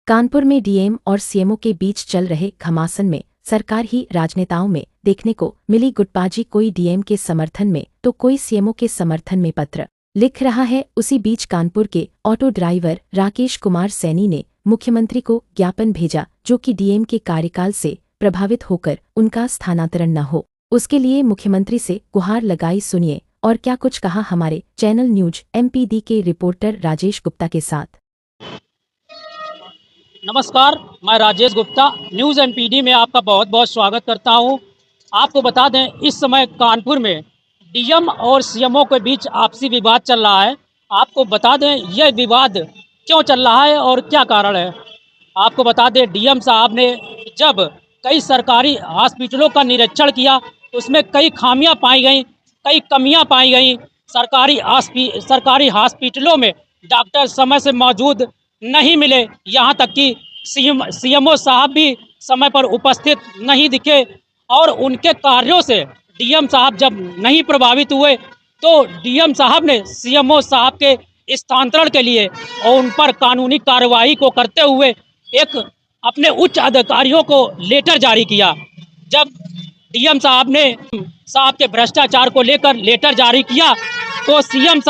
कानपुर में डीएम और सीएमओ के बीच चल रहे घमासान में सरकार ही राजनेताओं में देखने को मिली गुटबाजी। कोई डीएम के समर्थन में तो कोई सीएमओ के समर्थन में पत्र लिख रहा है। उसी बीच कानपुर के ऑटो ड्राइवर राकेश कुमार सैनी ने मुख्यमंत्री को ज्ञापन भेजा, जो कि डीएम के कार्यकाल से प्रभावित होकर उनका स्थानांतरण न हो, उसके लिए मुख्यमंत्री से गुहार लगाई। सुनिए और क्या कुछ कहा हमारे चैनल न्यूज एमपीडी के रिपोर्टर राजेश गुप्ता के साथ। नमस्कार, मैं राजेश गुप्ता न्यूज़ एमपीडी में आपका बहुत बहुत स्वागत करता हूं। आपको बता दें, इस समय कानपुर में डीएम और सीएमओ के बीच आपसी विवाद चल रहा है। आपको बता दें यह विवाद क्यों चल रहा है और क्या कारण है। आपको बता दें, डीएम साहब ने जब कई सरकारी हॉस्पिटलों का निरीक्षण किया, उसमें कई खामियां पाई गई, कई कमियां पाई गई। सरकारी हॉस्पिटलों में डॉक्टर समय से मौजूद नहीं मिले, यहाँ तक कि सीएमओ साहब भी समय पर उपस्थित नहीं दिखे और उनके कार्यों से डीएम साहब जब नहीं प्रभावित हुए तो डीएम साहब ने सीएमओ साहब के स्थानांतरण के लिए और उन पर कानूनी कार्रवाई को करते हुए एक अपने उच्च अधिकारियों को लेटर जारी किया। जब डीएम साहब ने के भ्रष्टाचार को लेकर लेटर जारी किया तो सीएमओ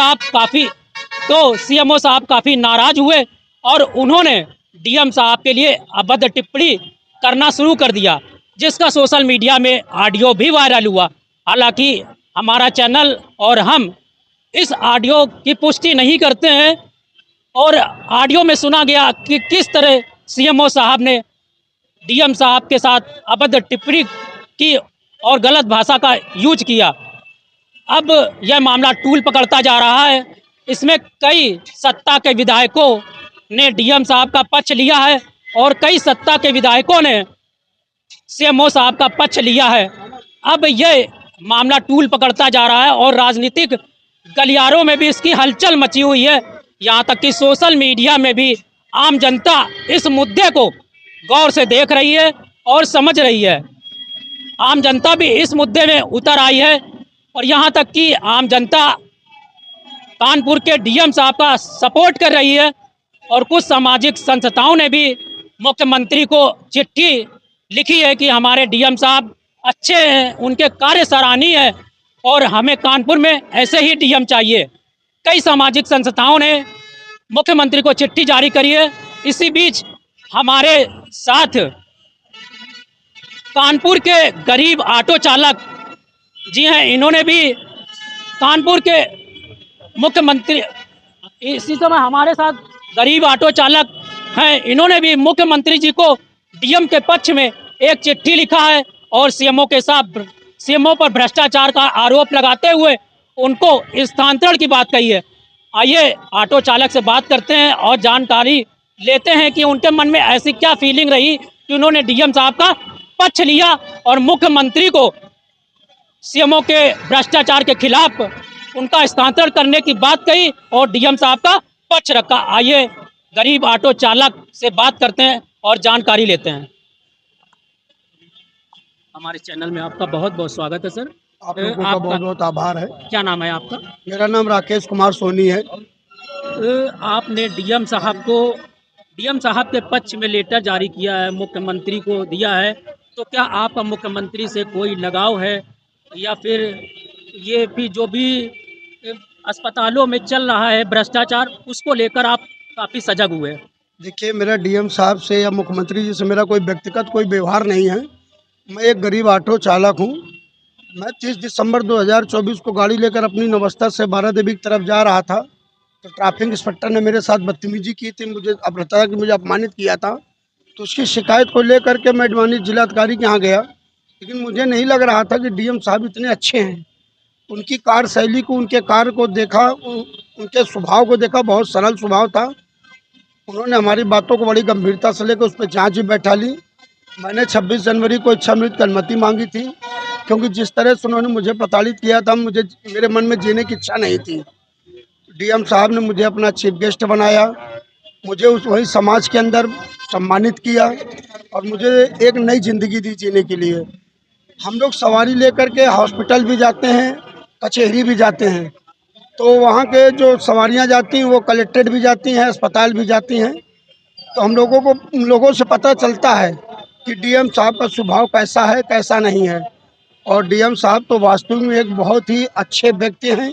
साहब काफ़ी नाराज हुए और उन्होंने डीएम साहब के लिए अभद्र टिप्पणी करना शुरू कर दिया, जिसका सोशल मीडिया में ऑडियो भी वायरल हुआ। हालांकि हमारा चैनल और हम इस ऑडियो की पुष्टि नहीं करते हैं और ऑडियो में सुना गया कि किस तरह सीएमओ साहब ने डीएम साहब के साथ अभद्र टिप्पणी की और गलत भाषा का यूज किया। अब यह मामला टूल पकड़ता जा रहा है। इसमें कई सत्ता के विधायकों ने डीएम साहब का पक्ष लिया है और कई सत्ता के विधायकों ने सीएमओ साहब का पक्ष लिया है। अब यह मामला टूल पकड़ता जा रहा है और राजनीतिक गलियारों में भी इसकी हलचल मची हुई है। यहाँ तक कि सोशल मीडिया में भी आम जनता इस मुद्दे को गौर से देख रही है और समझ रही है। आम जनता भी इस मुद्दे में उतर आई है और यहाँ तक कि आम जनता कानपुर के डीएम साहब का सपोर्ट कर रही है और कुछ सामाजिक संस्थाओं ने भी मुख्यमंत्री को चिट्ठी लिखी है कि हमारे डीएम साहब अच्छे हैं, उनके कार्य सराहनीय है और हमें कानपुर में ऐसे ही डीएम चाहिए। कई सामाजिक संस्थाओं ने मुख्यमंत्री को चिट्ठी जारी करी है। इसी बीच हमारे साथ कानपुर के गरीब ऑटो चालक जी हैं, इन्होंने भी कानपुर के मुख्यमंत्री, इसी समय हमारे साथ गरीब ऑटो चालक हैं, इन्होंने भी मुख्यमंत्री जी को डीएम के पक्ष में एक चिट्ठी लिखा है और सीएमओ पर भ्रष्टाचार का आरोप लगाते हुए उनको स्थानांतरण की बात कही है। आइए ऑटो चालक से बात करते हैं और जानकारी लेते हैं कि उनके मन में ऐसी क्या फीलिंग रही कि उन्होंने डीएम साहब का पक्ष लिया और मुख्यमंत्री को सीएमओ के भ्रष्टाचार के खिलाफ उनका स्थानांतरण करने की बात कही और डीएम साहब का पक्ष रखा। आइए गरीब ऑटो चालक से बात करते हैं और जानकारी लेते हैं। हमारे चैनल में आपका बहुत बहुत स्वागत है सर। आप लोगों का बहुत बहुत आभार है। क्या नाम है आपका? मेरा नाम राकेश कुमार सोनी है। आपने डीएम साहब के पक्ष में लेटर जारी किया है, मुख्यमंत्री को दिया है, तो क्या आपका मुख्यमंत्री से कोई लगाव है या फिर ये भी जो भी अस्पतालों में चल रहा है भ्रष्टाचार, उसको लेकर आप काफ़ी सजग हुए? देखिए, मेरा डीएम साहब से या मुख्यमंत्री जी से मेरा कोई व्यक्तिगत कोई व्यवहार नहीं है। मैं एक गरीब ऑटो चालक हूँ। मैं 30 दिसंबर 2024 को गाड़ी लेकर अपनी नवस्था से बारा देवी की तरफ जा रहा था, तो ट्रैफिक इंस्पेक्टर ने मेरे साथ बदतमीजी की थी, मुझे बताया कि मुझे अपमानित किया था। तो उसकी शिकायत को लेकर के मैं माननीय जिलाधिकारी के यहाँ गया, लेकिन मुझे नहीं लग रहा था कि डीएम साहब इतने अच्छे हैं। उनकी कार्यशैली को, उनके कार्य को देखा, उनके स्वभाव को देखा, बहुत सरल स्वभाव था। उन्होंने हमारी बातों को बड़ी गंभीरता से लेकर उस पर जांच भी बैठा ली। मैंने 26 जनवरी को इच्छा मृत्यु की अनुमति मांगी थी, क्योंकि जिस तरह से उन्होंने मुझे प्रताड़ित किया था, मेरे मन में जीने की इच्छा नहीं थी। डीएम साहब ने मुझे अपना चीफ गेस्ट बनाया, मुझे वही समाज के अंदर सम्मानित किया और मुझे एक नई जिंदगी दी जीने के लिए। हम लोग सवारी लेकर के हॉस्पिटल भी जाते हैं, कचहरी भी जाते हैं, तो वहाँ के जो सवारियाँ जाती हैं वो कलेक्ट्रेट भी जाती हैं, अस्पताल भी जाती हैं। तो हम लोगों को उन लोगों से पता चलता है कि डीएम साहब का स्वभाव कैसा है कैसा नहीं है। और डीएम साहब तो वास्तव में एक बहुत ही अच्छे व्यक्ति हैं।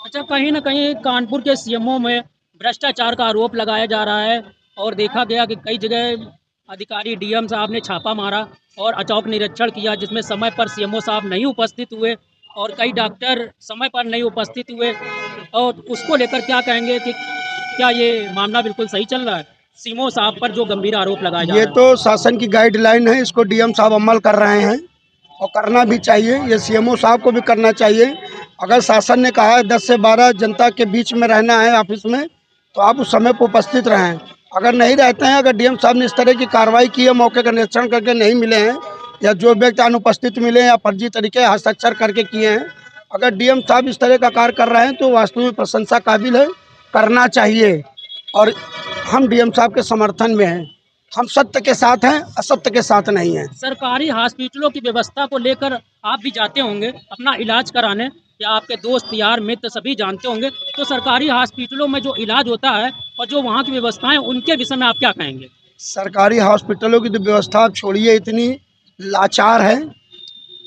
अच्छा, कहीं ना कहीं कानपुर के सीएमओ में भ्रष्टाचार का आरोप लगाया जा रहा है और देखा गया कि कई जगह अधिकारी डीएम साहब ने छापा मारा और अचौक निरीक्षण किया, जिसमें समय पर सीएमओ साहब नहीं उपस्थित हुए और कई डॉक्टर समय पर नहीं उपस्थित हुए। और उसको लेकर क्या कहेंगे कि क्या ये मामला बिल्कुल सही चल रहा है? सीएमओ साहब पर जो गंभीर आरोप लगाया जा रहा ये है। तो शासन की गाइडलाइन है, इसको डीएम साहब अमल कर रहे हैं और करना भी चाहिए। ये सीएमओ साहब को भी करना चाहिए। अगर शासन ने कहा है 10 से 12 जनता के बीच में रहना है ऑफिस में, तो आप उस समय पर उपस्थित रहें। अगर नहीं रहते हैं, अगर डीएम साहब ने इस तरह की कार्रवाई की है, मौके का निरीक्षण करके नहीं मिले हैं या जो व्यक्ति अनुपस्थित मिले या फर्जी तरीके हस्ताक्षर करके किए हैं, अगर डीएम साहब इस तरह का कार्य कर रहे हैं तो वास्तव में प्रशंसा काबिल है, करना चाहिए। और हम डीएम साहब के समर्थन में हैं। हम सत्य के साथ हैं, असत्य के साथ नहीं हैं। सरकारी हॉस्पिटलों की व्यवस्था को लेकर आप भी जाते होंगे अपना इलाज कराने, या आपके दोस्त यार मित्र सभी जानते होंगे, तो सरकारी हॉस्पिटलों में जो इलाज होता है और जो वहाँ की व्यवस्थाएं, उनके विषय में आप क्या कहेंगे? सरकारी हॉस्पिटलों की तो व्यवस्था आप छोड़िए, इतनी लाचार है।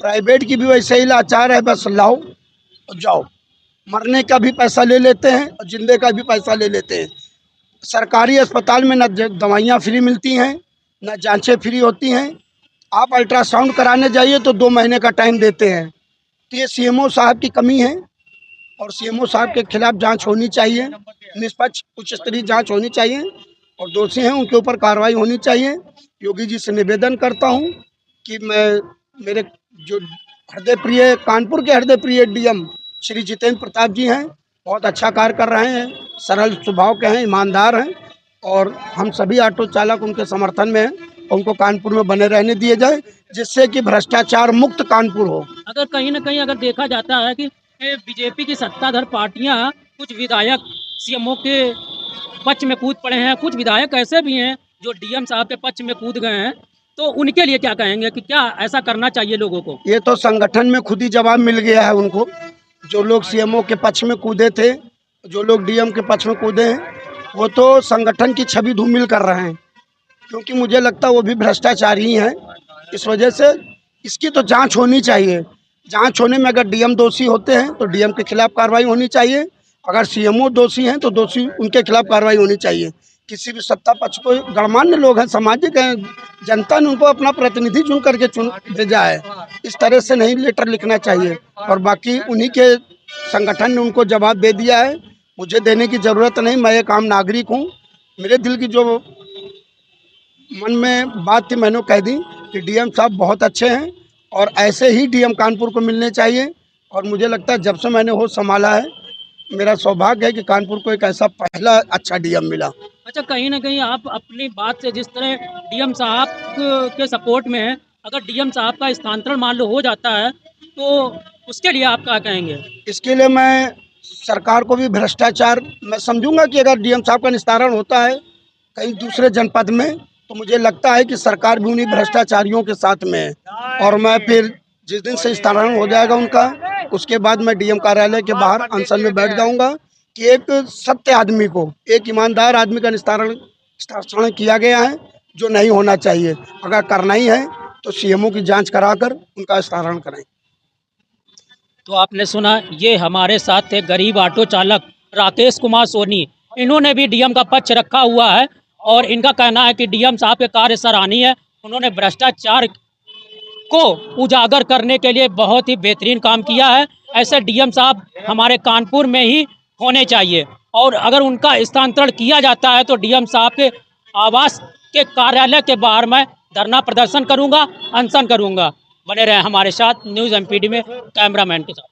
प्राइवेट की भी वैसे ही लाचार है, बस लाओ और जाओ। मरने का भी पैसा ले लेते हैं और जिंदे का भी पैसा ले लेते हैं। सरकारी अस्पताल में न दवाइयाँ फ्री मिलती हैं, न जांचें फ्री होती हैं। आप अल्ट्रासाउंड कराने जाइए तो 2 महीने का टाइम देते हैं। तो ये सीएमओ साहब की कमी है और सीएमओ साहब के खिलाफ जांच होनी चाहिए, निष्पक्ष उच्च स्तरीय जांच होनी चाहिए और दोषी हैं उनके ऊपर कार्रवाई होनी चाहिए। योगी जी से निवेदन करता हूं कि मेरे जो हृदय प्रिय कानपुर के हृदय प्रिय डीएम श्री जितेंद्र प्रताप जी हैं, बहुत अच्छा कार्य कर रहे हैं, सरल स्वभाव के हैं, ईमानदार हैं और हम सभी ऑटो चालक उनके समर्थन में हैं। उनको कानपुर में बने रहने दिए जाए, जिससे कि भ्रष्टाचार मुक्त कानपुर हो। अगर कहीं ना कहीं अगर देखा जाता है कि बीजेपी की सत्ताधार पार्टियां, कुछ विधायक सीएमओ के पक्ष में कूद पड़े हैं, कुछ विधायक ऐसे भी हैं जो डीएम साहब के पक्ष में कूद गए हैं, तो उनके लिए क्या कहेंगे कि क्या ऐसा करना चाहिए लोगों को? ये तो संगठन में खुद ही जवाब मिल गया है उनको। जो लोग सीएमओ के पक्ष में कूदे थे, जो लोग डीएम के पक्ष में कूदे हैं, वो तो संगठन की छवि धूमिल कर रहे हैं, क्योंकि मुझे लगता है वो भी भ्रष्टाचारी ही हैं। इस वजह से इसकी तो जांच होनी चाहिए। जांच होने में अगर डीएम दोषी होते हैं तो डीएम के खिलाफ कार्रवाई होनी चाहिए, अगर सीएमओ दोषी हैं तो दोषी उनके खिलाफ कार्रवाई होनी चाहिए। किसी भी सत्ता पक्ष को गणमान्य लोग हैं, सामाजिक हैं, जनता ने उनको अपना प्रतिनिधि चुन करके भेजा है, इस तरह से नहीं लेटर लिखना चाहिए। और बाकी उन्हीं के संगठन ने उनको जवाब दे दिया है, मुझे देने की ज़रूरत नहीं। मैं एक आम नागरिक हूँ, मेरे दिल की जो मन में बात थी मैंने कह दी कि डीएम साहब बहुत अच्छे हैं और ऐसे ही डीएम कानपुर को मिलने चाहिए। और मुझे लगता है जब से मैंने होश संभाला है, मेरा सौभाग्य है कि कानपुर को एक ऐसा पहला अच्छा डीएम मिला। अच्छा, कहीं ना कहीं आप अपनी बात से जिस तरह डीएम साहब के सपोर्ट में हैं, अगर डीएम साहब का स्थानांतरण मान लो हो जाता है तो उसके लिए आप क्या कहेंगे? इसके लिए मैं सरकार को भी भ्रष्टाचार मैं समझूंगा कि अगर डीएम साहब का निस्तारण होता है कहीं दूसरे जनपद में, तो मुझे लगता है कि सरकार भी उन्हीं भ्रष्टाचारियों के साथ में है। और मैं फिर जिस दिन से स्थानांतरण हो जाएगा उनका, उसके बाद मैं डीएम कार्यालय के बाहर अनशन में बैठ जाऊंगा कि एक सत्य आदमी को, एक ईमानदार आदमी का निस्तारण किया गया है, जो नहीं होना चाहिए। अगर करना ही है तो सीएमओ की जांच कराकर उनका स्थानांतरण करें। तो आपने सुना, ये हमारे साथ थे गरीब ऑटो चालक राकेश कुमार सोनी। इन्होंने भी डीएम का पक्ष रखा हुआ है और इनका कहना है कि डीएम साहब के कार्य सराहनीय है। उन्होंने भ्रष्टाचार को उजागर करने के लिए बहुत ही बेहतरीन काम किया है। ऐसे डीएम साहब हमारे कानपुर में ही होने चाहिए और अगर उनका स्थानांतरण किया जाता है तो डीएम साहब के आवास के कार्यालय के बाहर मैं धरना प्रदर्शन करूंगा, अनशन करूंगा। बने रहें हमारे साथ न्यूज़ एमपीडी में कैमरामैन के साथ।